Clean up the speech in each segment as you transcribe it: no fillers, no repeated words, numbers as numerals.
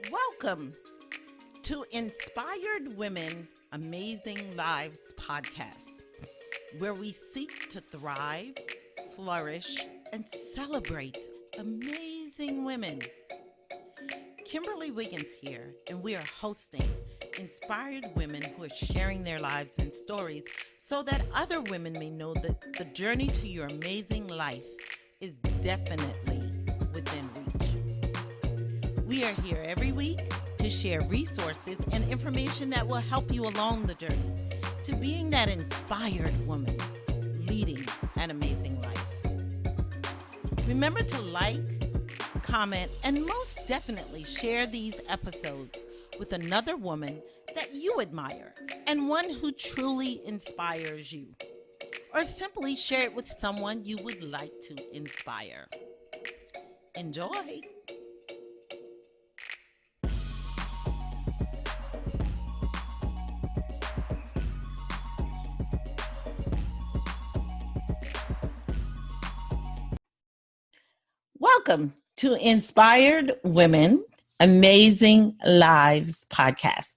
Welcome to Inspired Women Amazing Lives podcast, where we seek to thrive, flourish, and celebrate amazing women. Kimberley Wiggins here, and we are hosting inspired women who are sharing their lives and stories so that other women may know that the journey to your amazing life is definitely within reach. We are here every week to share resources and information that will help you along the journey to being that inspired woman leading an amazing life. Remember to like, comment, and most definitely share these episodes with another woman that you admire and one who truly inspires you. Or simply share it with someone you would like to inspire. Enjoy. Welcome to Inspired Women Amazing Lives podcast.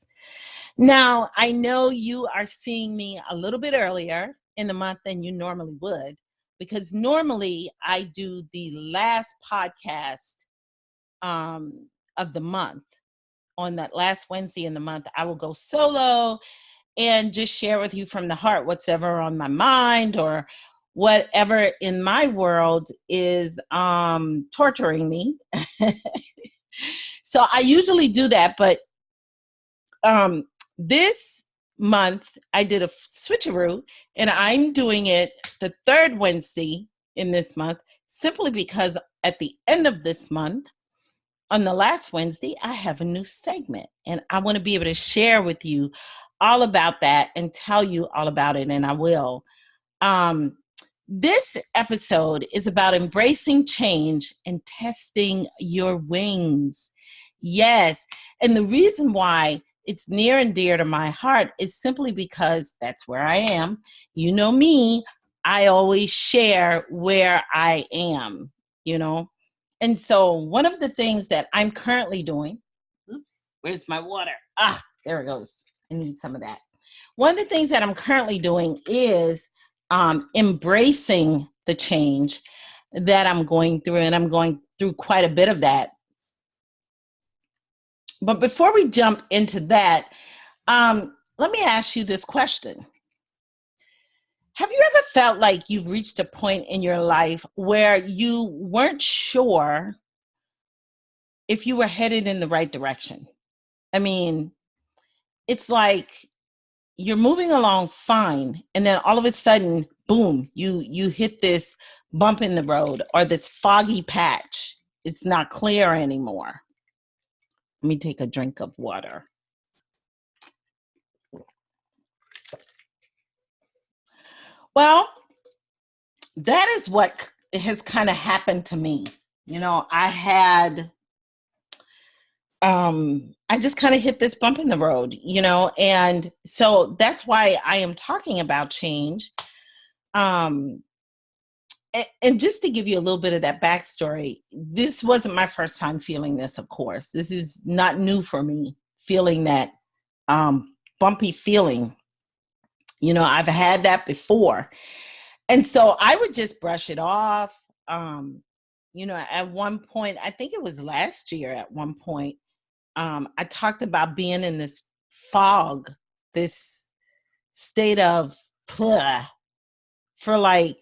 Now, I know you are seeing me a little bit earlier in the month than you normally would, because normally I do the last podcast of the month. On that last Wednesday in the month, I will go solo and just share with you from the heart what's ever on my mind or whatever in my world is torturing me. So I usually do that, but this month I did a switcheroo, and I'm doing it the third Wednesday in this month simply because at the end of this month, on the last Wednesday, I have a new segment, and I want to be able to share with you all about that and tell you all about it, and I will. This episode is about embracing change and testing your wings. Yes. And the reason why it's near and dear to my heart is simply because that's where I am. You know me, I always share where I am, you know. And so one of the things that I'm currently doing, oops, where's my water? Ah, there it goes. I need some of that. One of the things that I'm currently doing is embracing the change that I'm going through, and I'm going through quite a bit of that. But before we jump into that, let me ask you this question. Have you ever felt like you've reached a point in your life where you weren't sure if you were headed in the right direction? I mean, it's like you're moving along fine, and then all of a sudden, boom, you hit this bump in the road or this foggy patch. It's not clear anymore. Let me take a drink of water. Well, that is what has kind of happened to me. You know, I just kind of hit this bump in the road, you know, and so that's why I am talking about change. Um, and just to give you a little bit of that backstory, this wasn't my first time feeling this, of course. This is not new for me, feeling that bumpy feeling. You know, I've had that before. And so I would just brush it off. You know, at one point, I think it was last year at one point, I talked about being in this fog, this state of for like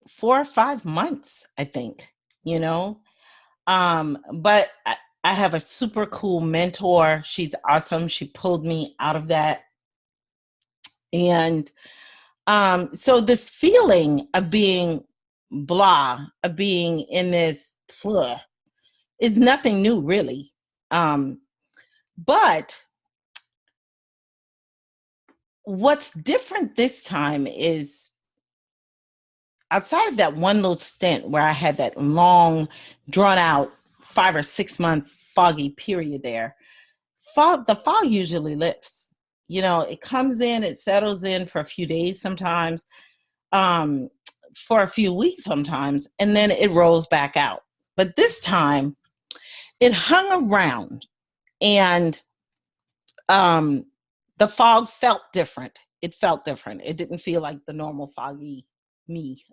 4 or 5 months, I think, you know. But I have a super cool mentor. She's awesome. She pulled me out of that. And so this feeling of being blah, of being in this is nothing new, really. But what's different this time is outside of that one little stint where I had that long, drawn out 5 or 6 month foggy period there, the fog usually lifts. You know, it comes in, it settles in for a few days sometimes, for a few weeks sometimes, and then it rolls back out. But this time, it hung around. And the fog felt different. It felt different. It didn't feel like the normal foggy me.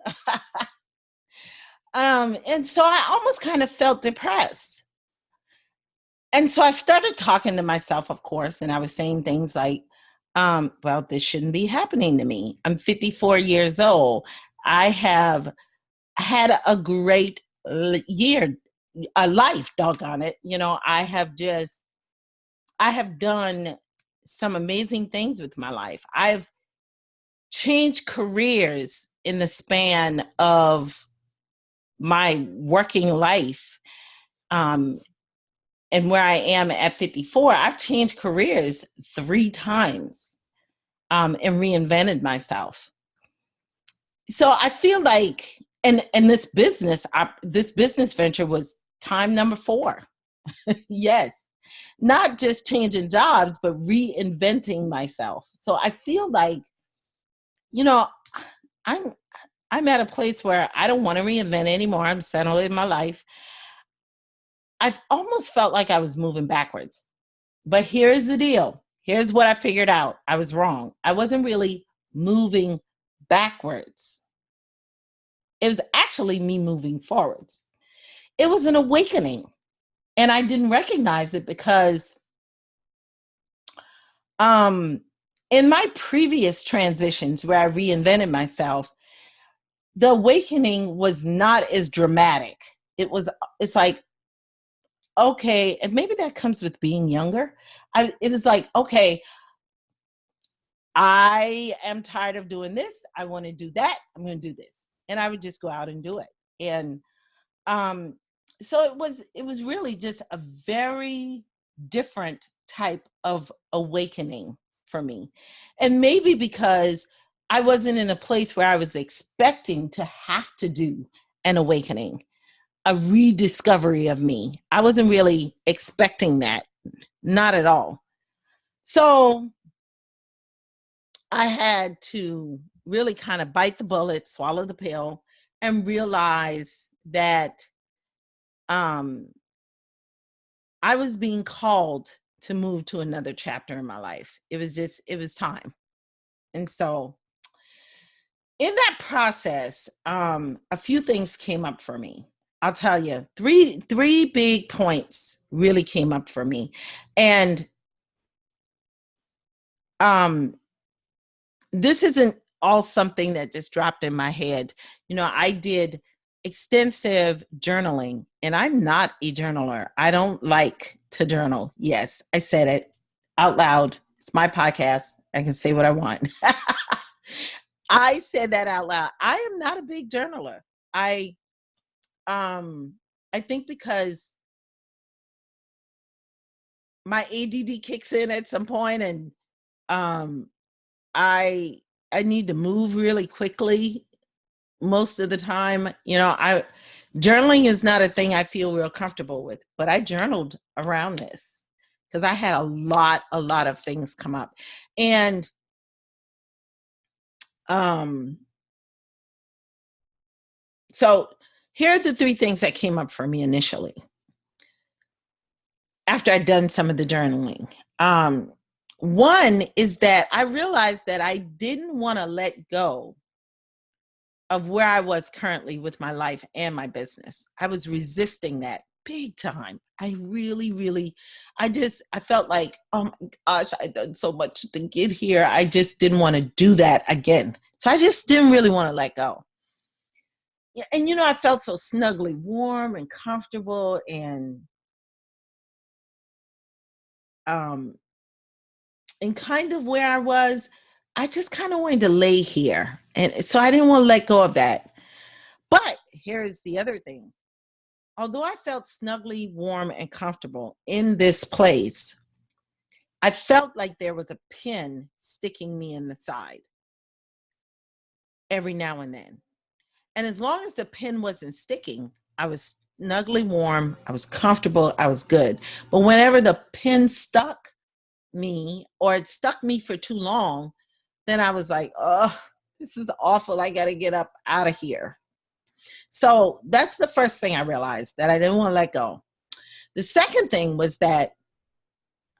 And so I almost kind of felt depressed. And so I started talking to myself, of course, and I was saying things like, well, this shouldn't be happening to me. I'm 54 years old. I have had a great year, a life, doggone it. I have done some amazing things with my life. I've changed careers in the span of my working life. And where I am at 54, I've changed careers 3 times and reinvented myself. So I feel like, and this business venture was time number 4. Yes. Not just changing jobs, but reinventing myself. So I feel like, I'm at a place where I don't want to reinvent anymore. I'm settled in my life. I've almost felt like I was moving backwards. But here's the deal. Here's what I figured out. I was wrong. I wasn't really moving backwards. It was actually me moving forwards. It was an awakening. And I didn't recognize it because in my previous transitions where I reinvented myself, the awakening was not as dramatic. It's like, okay, and maybe that comes with being younger. It was like, okay, I am tired of doing this. I want to do that. I'm going to do this. And I would just go out and do it. And so it was really just a very different type of awakening for me. And maybe because I wasn't in a place where I was expecting to have to do an awakening, a rediscovery of me. I wasn't really expecting that, not at all. So I had to really kind of bite the bullet, swallow the pill, and realize that I was being called to move to another chapter in my life. It was time. And so in that process, a few things came up for me. I'll tell you, three big points really came up for me. And this isn't all something that just dropped in my head. I did extensive journaling, and I'm not a journaler. I don't like to journal. Yes, I said it out loud. It's my podcast. I can say what I want. I said that out loud. I am not a big journaler. I think because my ADD kicks in at some point, and I need to move really quickly most of the time. Journaling is not a thing I feel real comfortable with, but I journaled around this because I had a lot of things come up. And so here are the 3 things that came up for me initially after I'd done some of the journaling. One is that I realized that I didn't want to let go of where I was currently with my life and my business. I was resisting that big time. I really, I felt like, oh my gosh, I've done so much to get here. I just didn't want to do that again. So I just didn't really want to let go. And, I felt so snugly warm and comfortable and kind of where I was, I just kind of wanted to lay here. And so I didn't want to let go of that. But here's the other thing. Although I felt snugly warm and comfortable in this place, I felt like there was a pin sticking me in the side every now and then. And as long as the pin wasn't sticking, I was snugly warm, I was comfortable, I was good. But whenever the pin stuck me, or it stuck me for too long, then I was like, oh, this is awful. I got to get up out of here. So that's the first thing I realized, that I didn't want to let go. The second thing was that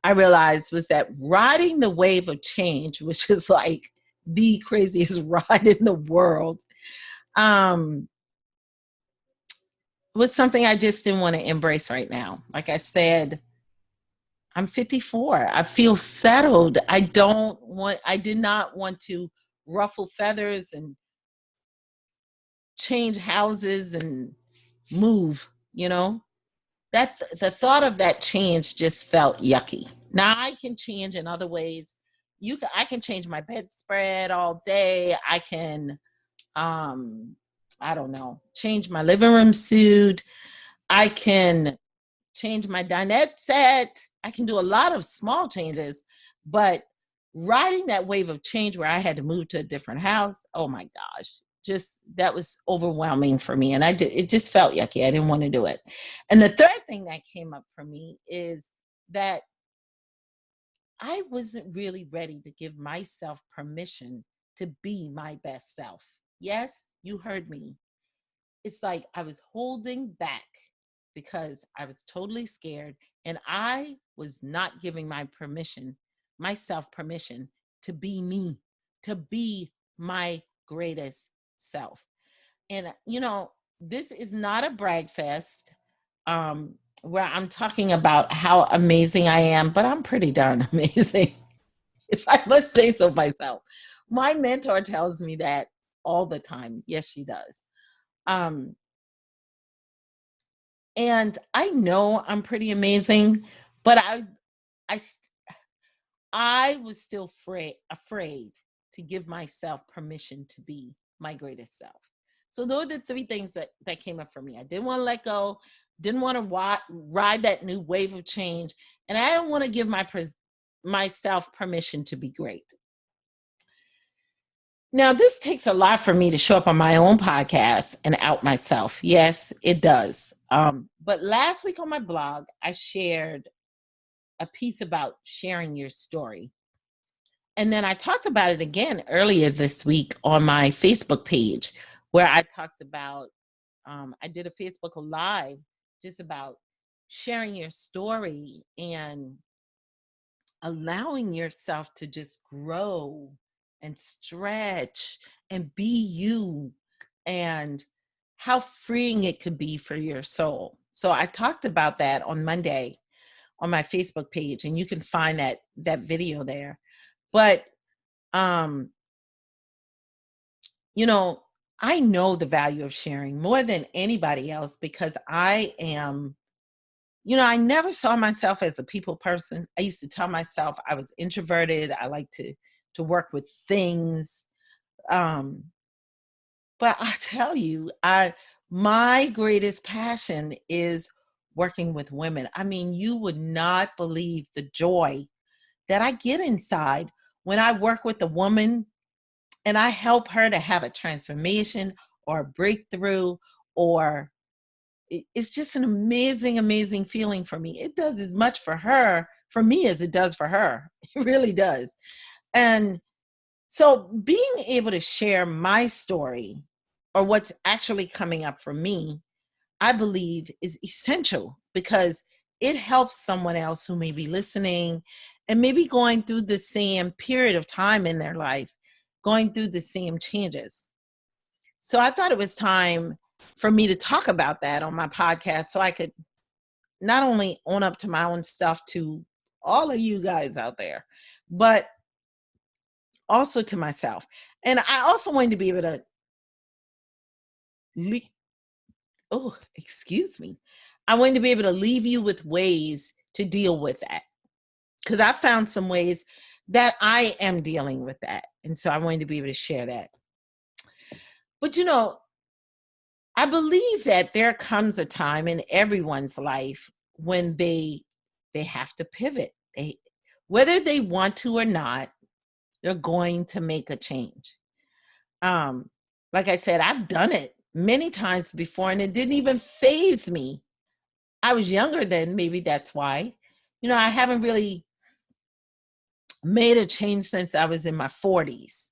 I realized was that riding the wave of change, which is like the craziest ride in the world, um, was something I just didn't want to embrace right now. Like I said, I'm 54. I feel settled. I did not want to ruffle feathers and change houses and move, you know? That the thought of that change just felt yucky. Now I can change in other ways. I can change my bedspread all day. I can um I don't know, change my living room suit. I can change my dinette set. I can do a lot of small changes, but riding that wave of change where I had to move to a different house, oh my gosh, just that was overwhelming for me. And it just felt yucky. I didn't want to do it. And the third thing that came up for me is that I wasn't really ready to give myself permission to be my best self. Yes, you heard me. It's like I was holding back because I was totally scared and I was not giving myself permission to be me, to be my greatest self. And this is not a brag fest where I'm talking about how amazing I am, but I'm pretty darn amazing, if I must say so myself. My mentor tells me that all the time. Yes, she does. Um, And I know I'm pretty amazing, but I I was still afraid to give myself permission to be my greatest self. So those are the three things that came up for me. I didn't want to let go, didn't want to ride that new wave of change, and I didn't want to give myself permission to be great. Now, this takes a lot for me to show up on my own podcast and out myself. Yes, it does. But last week on my blog, I shared a piece about sharing your story. And then I talked about it again earlier this week on my Facebook page, where I talked about, I did a Facebook Live just about sharing your story and allowing yourself to just grow and stretch and be you, and how freeing it could be for your soul. So I talked about that on Monday on my Facebook page, and you can find that video there. But um you know, I know the value of sharing more than anybody else because I never saw myself as a people person. I used to tell myself I was introverted. I like to work with things. Um, but I tell you, my greatest passion is working with women. I mean, you would not believe the joy that I get inside when I work with a woman and I help her to have a transformation or a breakthrough, or it's just an amazing, amazing feeling for me. It does as much for me as it does for her. It really does. And so being able to share my story or what's actually coming up for me, I believe is essential because it helps someone else who may be listening and maybe going through the same period of time in their life, going through the same changes. So I thought it was time for me to talk about that on my podcast so I could not only own up to my own stuff to all of you guys out there, but also to myself. And I also wanted to be able to excuse me. I wanted to be able to leave you with ways to deal with that. Because I found some ways that I am dealing with that. And so I wanted to be able to share that. But I believe that there comes a time in everyone's life when they have to pivot. Whether they want to or not, they're going to make a change. Like I said, I've done it many times before and it didn't even faze me. I was younger then, maybe that's why. I haven't really made a change since I was in my 40s.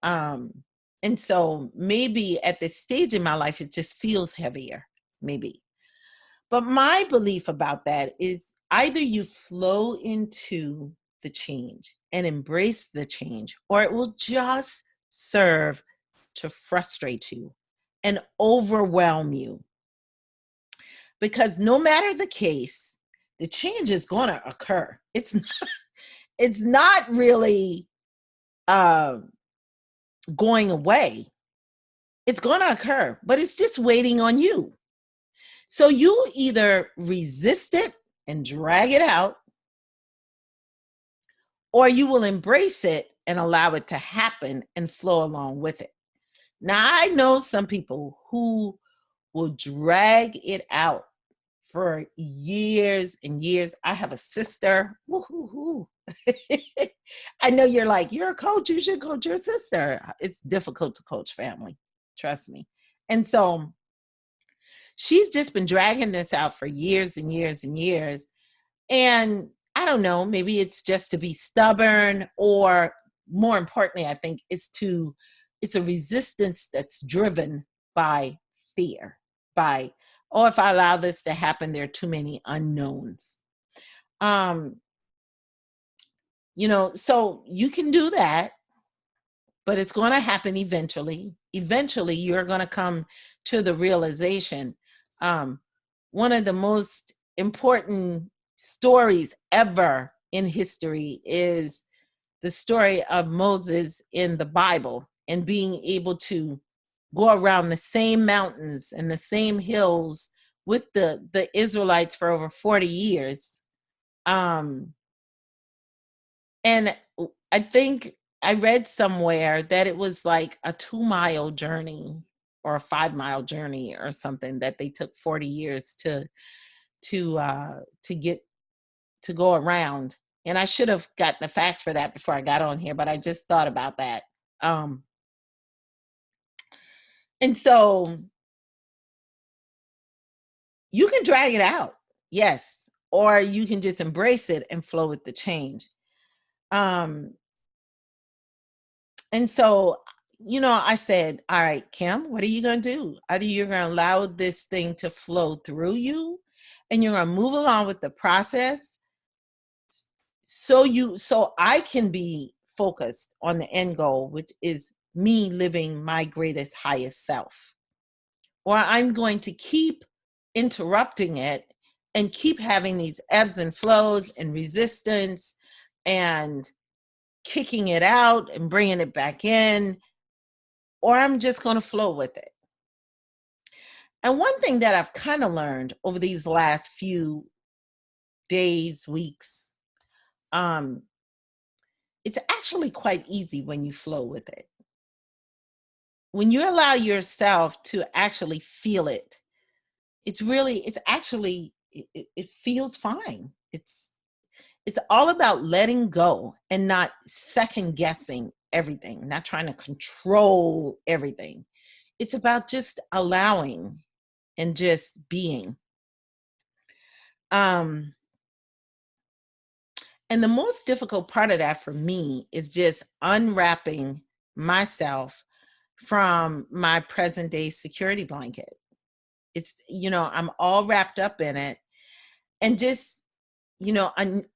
Um, and so maybe at this stage in my life, it just feels heavier, maybe. But my belief about that is Either you flow into the change and embrace the change, or it will just serve to frustrate you and overwhelm you. Because no matter the case, the change is going to occur. It's not really uh, going away. It's going to occur, but it's just waiting on you. So you either resist it and drag it out, or you will embrace it and allow it to happen and flow along with it. Now, I know some people who will drag it out for years and years. I have a sister. Woo-hoo-hoo. I know you're like, you're a coach, you should coach your sister. It's difficult to coach family, trust me. And so she's just been dragging this out for years and years and years. And I don't know, maybe it's just to be stubborn, or more importantly, I think it's a resistance that's driven by fear, by, oh, if I allow this to happen, there are too many unknowns. So you can do that, but it's going to happen eventually. Eventually, you're going to come to the realization. One of the most important stories ever in history is the story of Moses in the Bible, and being able to go around the same mountains and the same hills with the Israelites for over 40 years. And I think I read somewhere that it was like a 2-mile journey or a 5-mile journey or something, that they took 40 years to get to go around. And I should have gotten the facts for that before I got on here, but I just thought about that. And so you can drag it out, yes, or you can just embrace it and flow with the change. And so, I said, all right, Kim, what are you going to do? Either you're going to allow this thing to flow through you and you're going to move along with the process, so I can be focused on the end goal, which is me living my greatest, highest self. Or I'm going to keep interrupting it and keep having these ebbs and flows and resistance and kicking it out and bringing it back in, or I'm just going to flow with it. And one thing that I've kind of learned over these last few days, weeks, it's actually quite easy when you flow with it. When you allow yourself to actually feel it, it feels fine. It's all about letting go and not second guessing everything, not trying to control everything. It's about just allowing and just being. And the most difficult part of that for me is just unwrapping myself from my present day security blanket. It's, I'm all wrapped up in it, and just,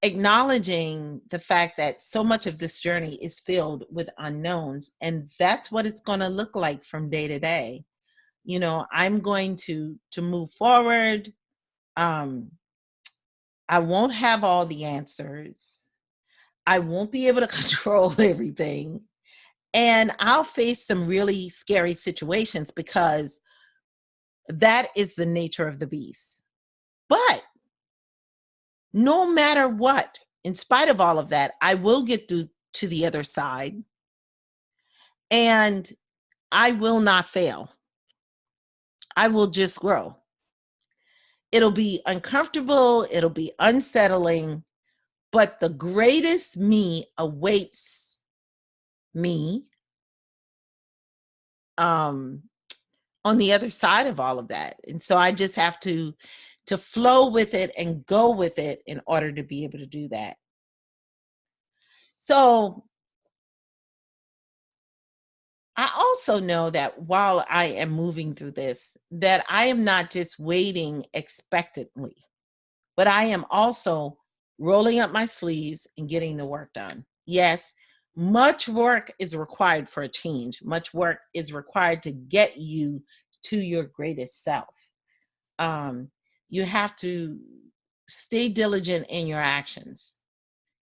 acknowledging the fact that so much of this journey is filled with unknowns, and that's what it's going to look like from day to day. I'm going to move forward. I won't have all the answers. I won't be able to control everything. And I'll face some really scary situations, because that is the nature of the beast. But no matter what, in spite of all of that, I will get through to the other side, and I will not fail. I will just grow. It'll be uncomfortable, it'll be unsettling, but the greatest me awaits me on the other side of all of that. And so I just have to flow with it and go with it in order to be able to do that. So I also know that while I am moving through this, that I am not just waiting expectantly. but I am also rolling up my sleeves and getting the work done. Yes, much work is required for a change. Much work is required to get you to your greatest self. Um, you have to stay diligent in your actions.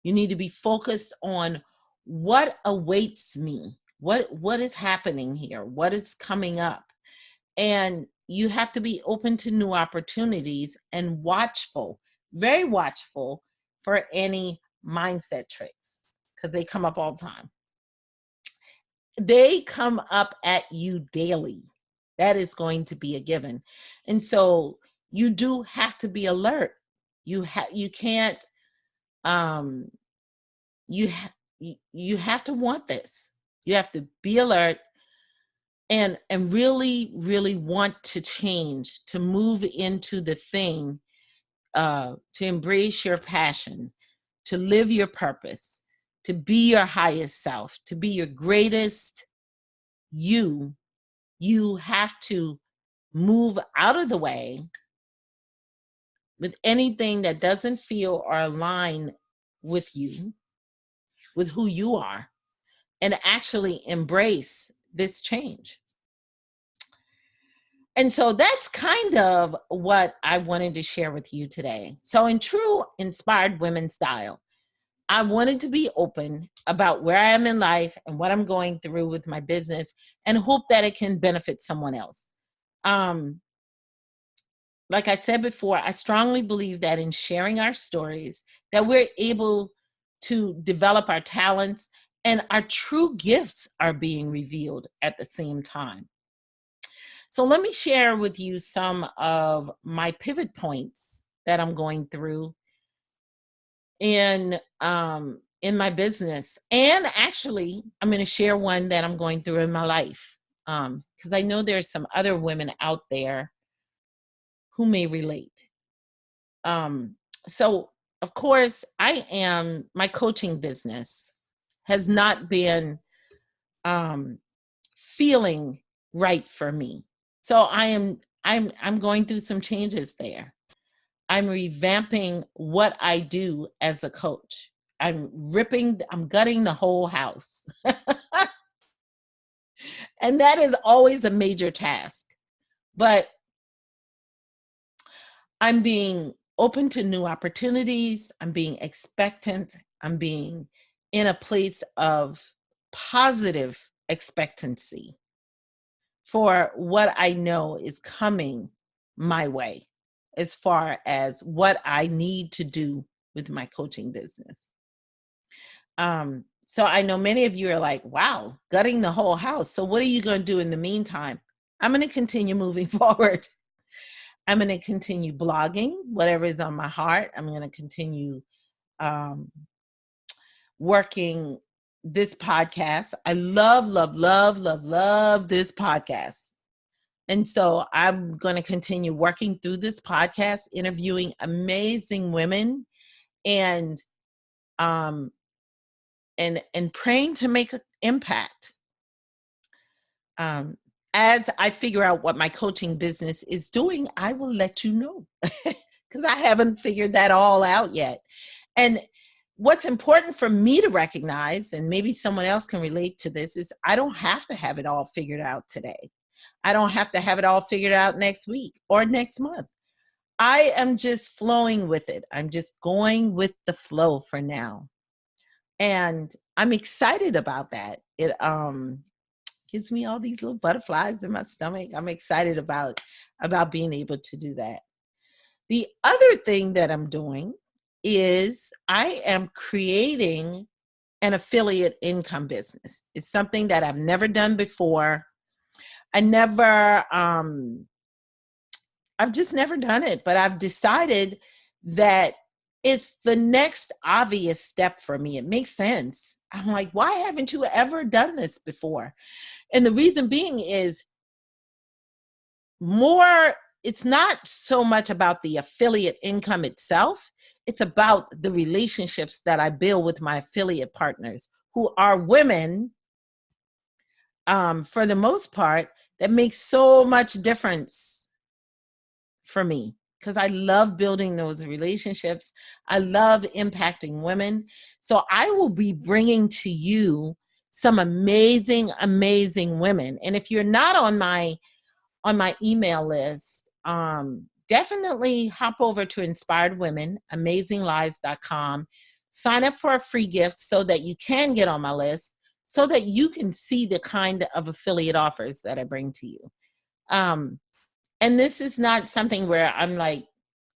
You need to be focused on what awaits me, what is happening here, what is coming up. And you have to be open to new opportunities and watchful, very watchful for any mindset tricks, because they come up all the time. They come up at you daily. That is going to be a given. And so you do have to be alert. You can't um you ha- you have to want this. You have to be alert and really want to change, to move into the thing, to embrace your passion, to live your purpose, to be your highest self, to be your greatest you. You have to move out of the way with anything that doesn't feel or align with you, with who you are, and actually embrace this change. And so that's kind of what I wanted to share with you today. So, in true inspired women style, I wanted to be open about where I am in life and what I'm going through with my business, and hope that it can benefit someone else. Um, like I said before, I strongly believe that in sharing our stories, that we're able to develop our talents and our true gifts are being revealed at the same time. So let me share with you some of my pivot points that I'm going through in my business. And actually, I'm going to share one that I'm going through in my life. Because I know there's some other women out there who may relate. Um, so of course, my coaching business has not been um feeling right for me. So I'm going through some changes there. I'm revamping what I do as a coach. I'm gutting the whole house. And that is always a major task. But I'm being open to new opportunities. I'm being expectant. I'm being in a place of positive expectancy for what I know is coming my way as far as what I need to do with my coaching business. So I know many of you are like, wow, gutting the whole house. So what are you going to do in the meantime? I'm going to continue moving forward. I'm going to continue blogging, whatever is on my heart. I'm going to continue working this podcast. I love this podcast. And so I'm going to continue working through this podcast, interviewing amazing women and praying to make an impact. As I figure out what my coaching business is doing, I will let you know because I haven't figured that all out yet. And what's important for me to recognize, and maybe someone else can relate to this, is I don't have to have it all figured out today. I don't have to have it all figured out next week or next month. I am just flowing with it. I'm just going with the flow for now. And I'm excited about that. It gives me all these little butterflies in my stomach. I'm excited about being able to do that. The other thing that I'm doing is I am creating an affiliate income business. It's something that I've never done before. I've just never done it, but I've decided that it's the next obvious step for me. It makes sense. I'm like, why haven't you ever done this before? And the reason being is it's not so much about the affiliate income itself. It's about the relationships that I build with my affiliate partners who are women, for the most part, that makes so much difference for me. because I love building those relationships. I love impacting women. So I will be bringing to you some amazing, amazing women. And if you're not on my email list, definitely hop over to Inspired Women, AmazingLives.com. Sign up for a free gift so that you can get on my list, so that you can see the kind of affiliate offers that I bring to you. And this is not something where I'm like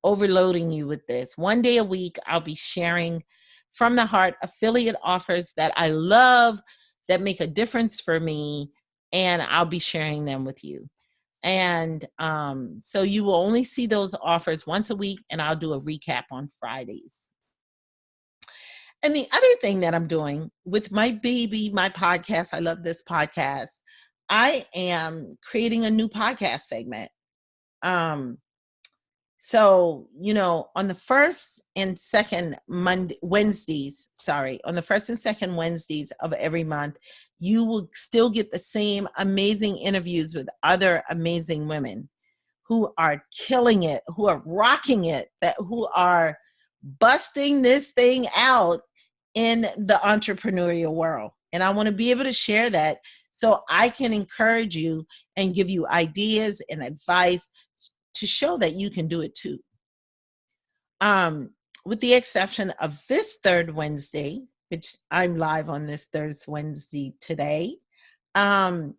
overloading you with this. One day a week, I'll be sharing from the heart affiliate offers that I love, that make a difference for me, and I'll be sharing them with you. And so you will only see those offers once a week, and I'll do a recap on Fridays. And the other thing that I'm doing with my baby, my podcast, I love this podcast, I am creating a new podcast segment. So, on the first and second Wednesdays of every month, you will still get the same amazing interviews with other amazing women who are killing it, who are rocking it, who are busting this thing out in the entrepreneurial world. And I want to be able to share that so I can encourage you and give you ideas and advice to show that you can do it too. With the exception of this third Wednesday, which I'm live on this third Wednesday today. Every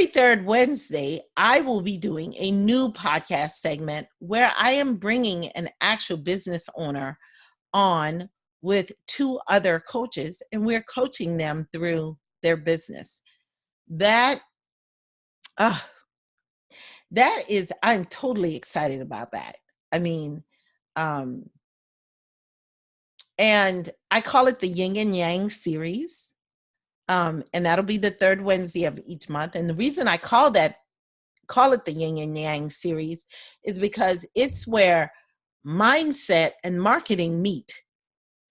third Wednesday, I will be doing a new podcast segment where I am bringing an actual business owner on with two other coaches, and we're coaching them through their business. I'm totally excited about that. I mean, and I call it the Yin and Yang series. And that'll be the third Wednesday of each month. And the reason I call it the Yin and Yang series is because it's where mindset and marketing meet.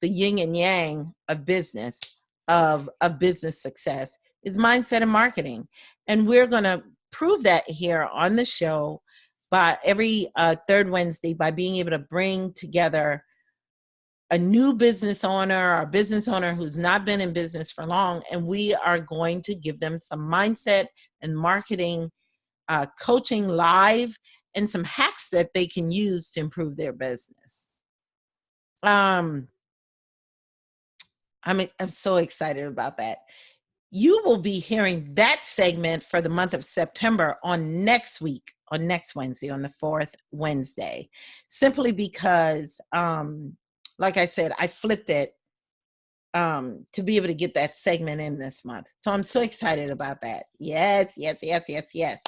The yin and yang of business, of business success, is mindset and marketing. And we're going to prove that here on the show by every third Wednesday, by being able to bring together a new business owner or a business owner who's not been in business for long. And we are going to give them some mindset and marketing coaching live, and some hacks that they can use to improve their business. I'm so excited about that. You will be hearing that segment for the month of September on next Wednesday, on the fourth Wednesday, simply because, like I said, I flipped it to be able to get that segment in this month. So I'm so excited about that. Yes, yes, yes, yes, yes.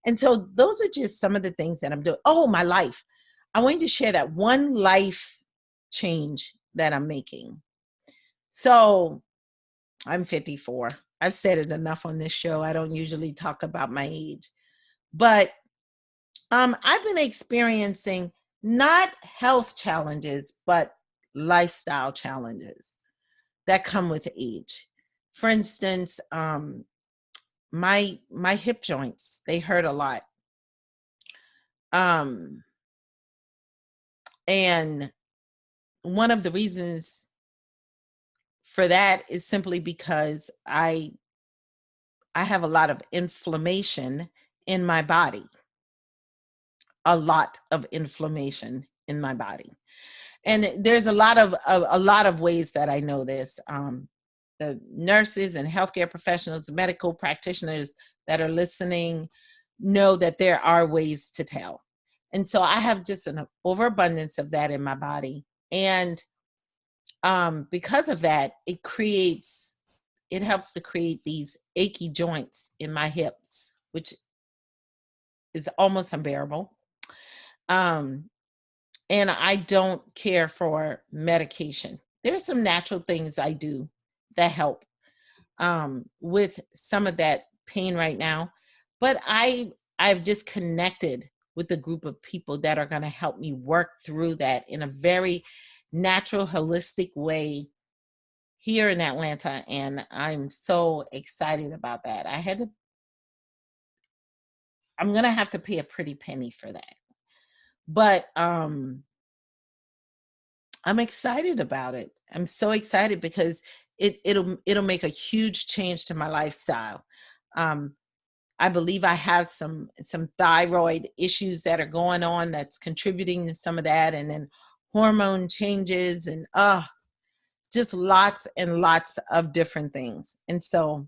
And so those are just some of the things that I'm doing. Oh, my life. I wanted to share that one life change that I'm making. So I'm 54. I've said it enough on this show. I don't usually talk about my age. But I've been experiencing not health challenges, but lifestyle challenges that come with age. For instance, my hip joints, they hurt a lot. And one of the reasons for that is simply because I have a lot of inflammation in my body. A lot of inflammation in my body. And there's a lot of ways that I know this. The nurses and healthcare professionals, medical practitioners that are listening know that there are ways to tell. And so I have just an overabundance of that in my body. And because of that, it helps to create these achy joints in my hips, which is almost unbearable. And I don't care for medication. There's some natural things I do that help with some of that pain right now. But I've just connected with a group of people that are going to help me work through that in a very natural, holistic way here in Atlanta. And I'm so excited about that. I'm going to have to pay a pretty penny for that. But I'm excited about it. I'm so excited because it'll make a huge change to my lifestyle. Um, I believe I have some thyroid issues that are going on that's contributing to some of that, and then hormone changes, and just lots and lots of different things. And so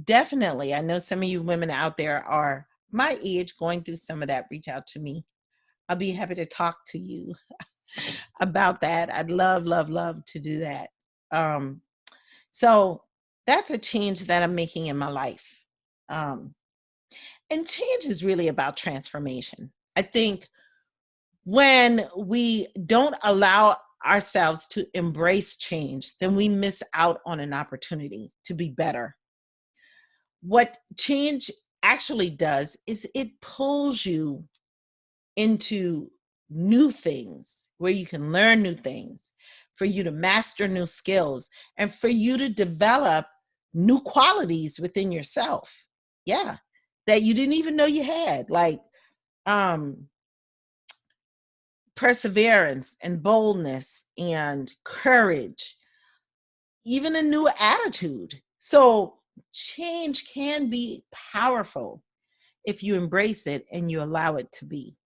definitely, I know some of you women out there are my age going through some of that. Reach out to me. I'll be happy to talk to you about that. I'd love, love, love to do that. So that's a change that I'm making in my life. And change is really about transformation. I think when we don't allow ourselves to embrace change, then we miss out on an opportunity to be better. What change actually does is it pulls you into new things where you can learn new things, for you to master new skills, and for you to develop new qualities within yourself. Yeah, that you didn't even know you had, like perseverance and boldness and courage, even a new attitude. So change can be powerful if you embrace it and you allow it to be.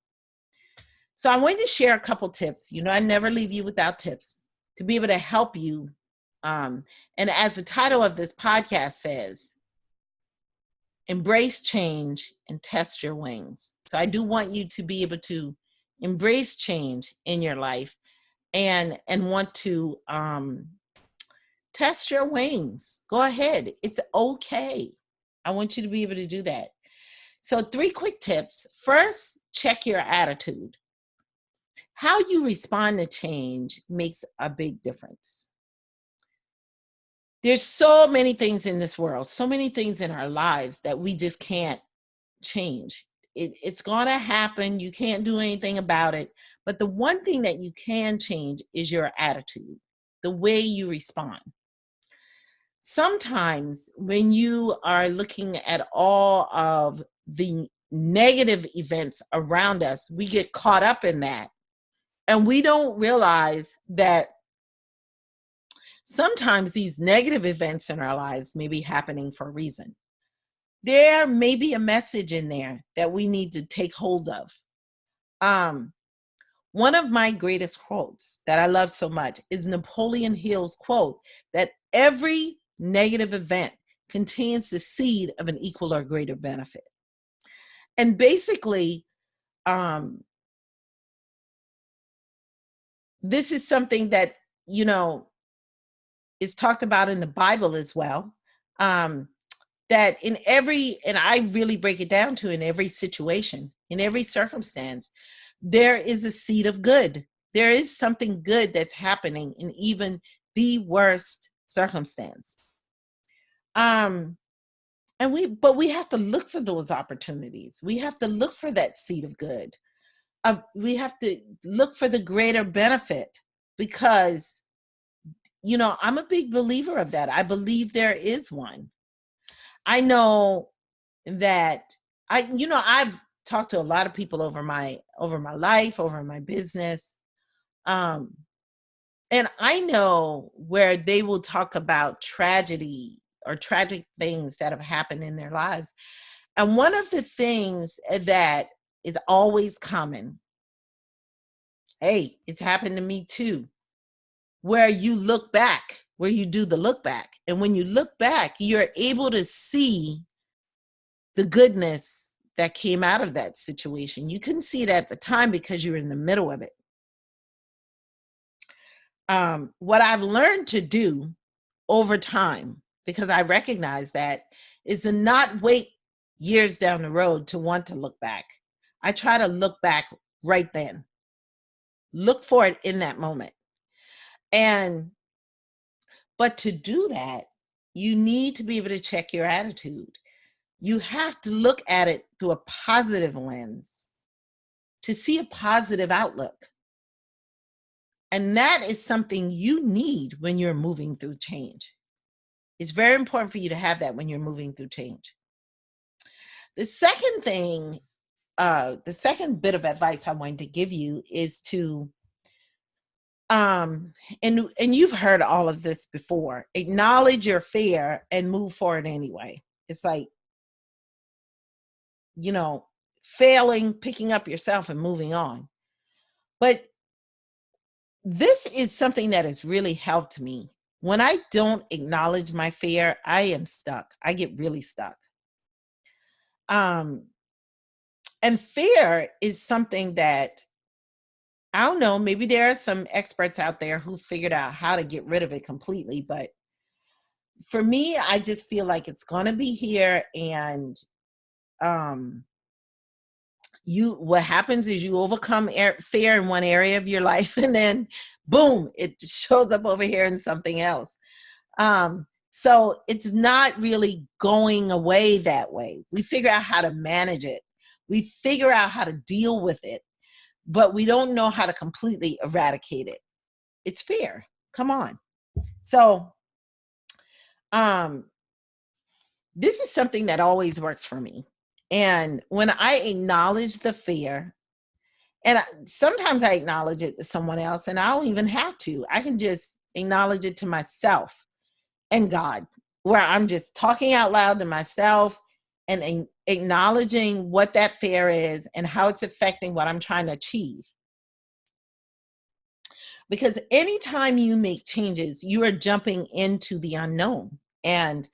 So I'm going to share a couple tips. You know, I never leave you without tips to be able to help you. And as the title of this podcast says, embrace change and test your wings. So I do want you to be able to embrace change in your life and want to test your wings. Go ahead. It's okay. I want you to be able to do that. So 3 quick tips. First, check your attitude. How you respond to change makes a big difference. There's so many things in this world, so many things in our lives that we just can't change. It's going to happen. You can't do anything about it. But the one thing that you can change is your attitude, the way you respond. Sometimes when you are looking at all of the negative events around us, we get caught up in that. And we don't realize that sometimes these negative events in our lives may be happening for a reason. There may be a message in there that we need to take hold of. One of my greatest quotes that I love so much is Napoleon Hill's quote that every negative event contains the seed of an equal or greater benefit. And basically, this is something that, you know, is talked about in the Bible as well. That in every, and I really break it down to in every situation, in every circumstance, there is a seed of good. There is something good that's happening in even the worst circumstance. But we have to look for those opportunities. We have to look for that seed of good. We have to look for the greater benefit because, you know, I'm a big believer of that. I believe there is one. I know that I've talked to a lot of people over my life, over my business. And I know where they will talk about tragedy or tragic things that have happened in their lives. And one of the things that is always common, hey, it's happened to me too, where you look back, where you do the look back. And when you look back, you're able to see the goodness that came out of that situation. You couldn't see it at the time because you were in the middle of it. What I've learned to do over time, because I recognize that, is to not wait years down the road to want to look back. I try to look back right then. Look for it in that moment. But to do that, you need to be able to check your attitude. You have to look at it through a positive lens to see a positive outlook. And that is something you need when you're moving through change. It's very important for you to have that when you're moving through change. The second thing, the second bit of advice I wanted to give you is to and you've heard all of this before. Acknowledge your fear and move forward anyway. It's like, you know, failing, picking up yourself and moving on. But this is something that has really helped me. When I don't acknowledge my fear, I am stuck. I get really stuck. Um, and fear is something that I don't know, maybe there are some experts out there who figured out how to get rid of it completely. But for me, I just feel like it's going to be here. And um, what happens is you overcome fear in one area of your life, and then boom, it shows up over here in something else. So it's not really going away that way. We figure out how to manage it. We figure out how to deal with it, but we don't know how to completely eradicate it. It's fear. Come on. So, this is something that always works for me. And when I acknowledge the fear, and sometimes I acknowledge it to someone else, and I don't even have to. I can just acknowledge it to myself and God, where I'm just talking out loud to myself and acknowledging what that fear is and how it's affecting what I'm trying to achieve. Because anytime you make changes, you are jumping into the unknown. And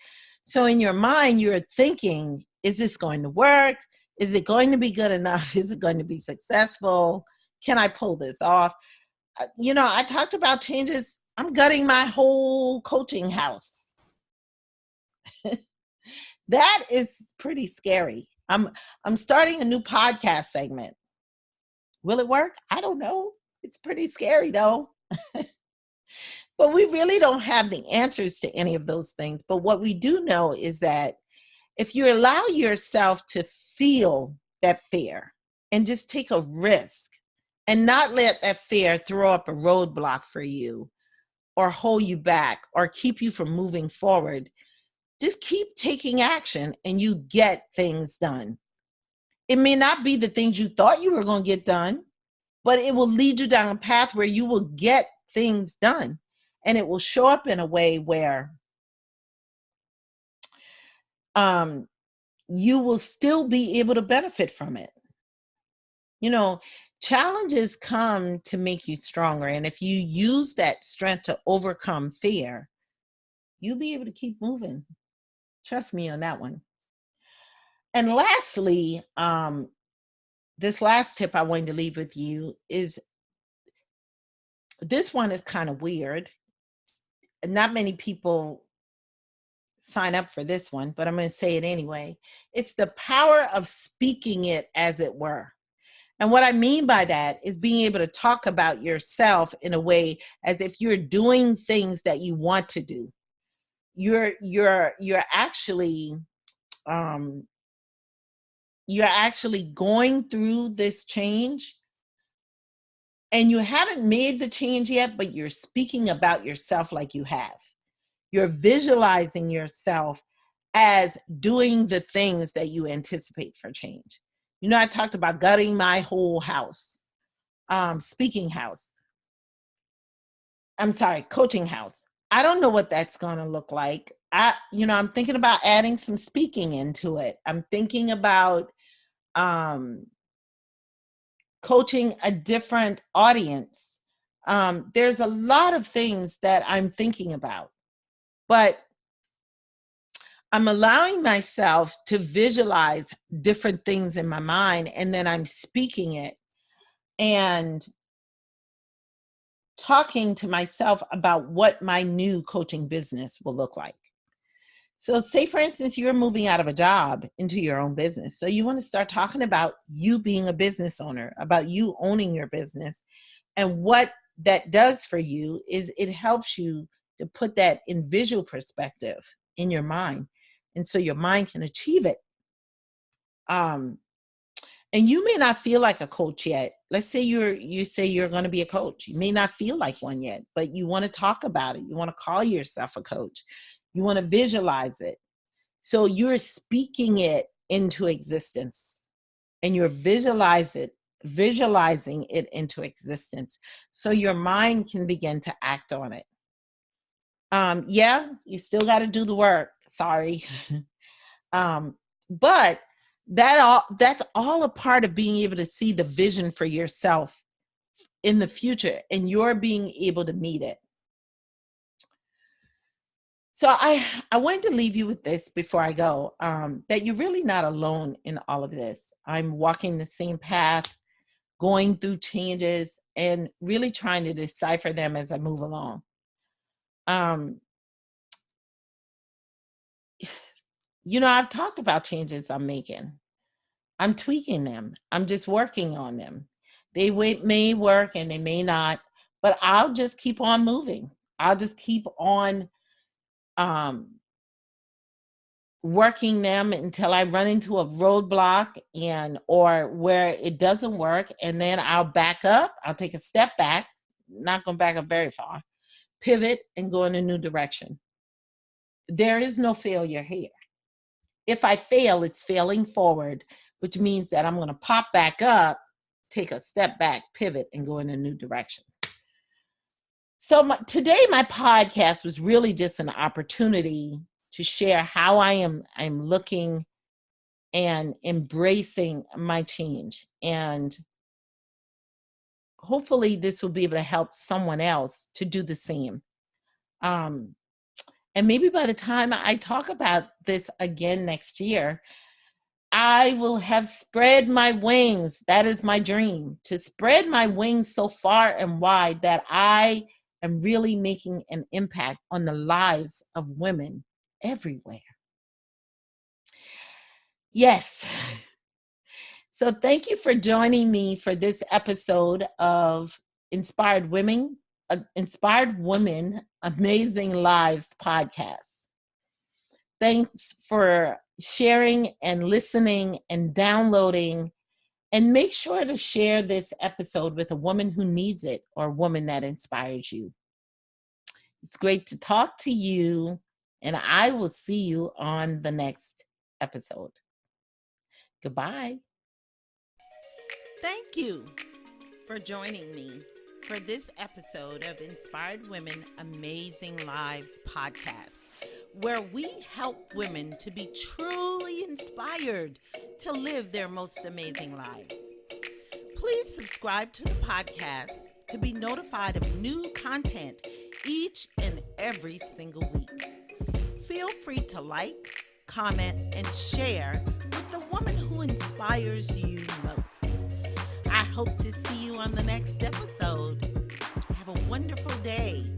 so in your mind, you're thinking, is this going to work? Is it going to be good enough? Is it going to be successful? Can I pull this off? I talked about changes. I'm gutting my whole coaching house. That is pretty scary. I'm starting a new podcast segment. Will it work? I don't know. It's pretty scary though. But we really don't have the answers to any of those things. But what we do know is that if you allow yourself to feel that fear and just take a risk and not let that fear throw up a roadblock for you or hold you back or keep you from moving forward, just keep taking action and you get things done. It may not be the things you thought you were going to get done, but it will lead you down a path where you will get things done. And it will show up in a way where you will still be able to benefit from it. Challenges come to make you stronger. And if you use that strength to overcome fear, you'll be able to keep moving. Trust me on that one. And lastly, this last tip I wanted to leave with you is, this one is kind of weird. Not many people sign up for this one, but I'm going to say it anyway. It's the power of speaking it as it were. And what I mean by that is being able to talk about yourself in a way as if you're doing things that you want to do. You're actually going through this change, and you haven't made the change yet, but you're speaking about yourself like you have. You're visualizing yourself as doing the things that you anticipate for change. I talked about gutting my whole house, coaching house. I don't know what that's going to look like. I'm thinking about adding some speaking into it. I'm thinking about coaching a different audience. There's a lot of things that I'm thinking about, but I'm allowing myself to visualize different things in my mind, and then I'm speaking it and talking to myself about what my new coaching business will look like. So say, for instance, you're moving out of a job into your own business. So you want to start talking about you being a business owner, about you owning your business. And what that does for you is it helps you to put that in visual perspective in your mind. And so your mind can achieve it. And you may not feel like a coach yet. Let's say you say you're going to be a coach. You may not feel like one yet, but you want to talk about it. You want to call yourself a coach. You want to visualize it. So you're speaking it into existence, and you're visualizing it into existence, so your mind can begin to act on it. Yeah, you still got to do the work. Sorry. But that's all a part of being able to see the vision for yourself in the future, and you're being able to meet it. So I wanted to leave you with this before I go, that you're really not alone in all of this. I'm walking the same path, going through changes, and really trying to decipher them as I move along. I've talked about changes I'm making. I'm tweaking them. I'm just working on them. They may work and they may not, but I'll just keep on moving. I'll just keep on working them until I run into a roadblock or where it doesn't work, and then I'll back up. I'll take a step back, not going to back up very far, pivot, and go in a new direction. There is no failure here. If I fail, it's failing forward, which means that I'm going to pop back up, take a step back, pivot, and go in a new direction. So today, my podcast was really just an opportunity to share how I'm looking and embracing my change. And hopefully this will be able to help someone else to do the same. And maybe by the time I talk about this again next year, I will have spread my wings. That is my dream, to spread my wings so far and wide that I am really making an impact on the lives of women everywhere. Yes. So thank you for joining me for this episode of Inspired Women, Amazing Lives podcast. Thanks for sharing and listening and downloading, and make sure to share this episode with a woman who needs it or a woman that inspires you. It's great to talk to you, and I will see you on the next episode. Goodbye. Thank you for joining me for this episode of Inspired Women, Amazing Lives podcast, where we help women to be truly inspired to live their most amazing lives. Please subscribe to the podcast to be notified of new content each and every single week. Feel free to like, comment, and share with the woman who inspires you most. I hope to see you on the next episode. Have a wonderful day.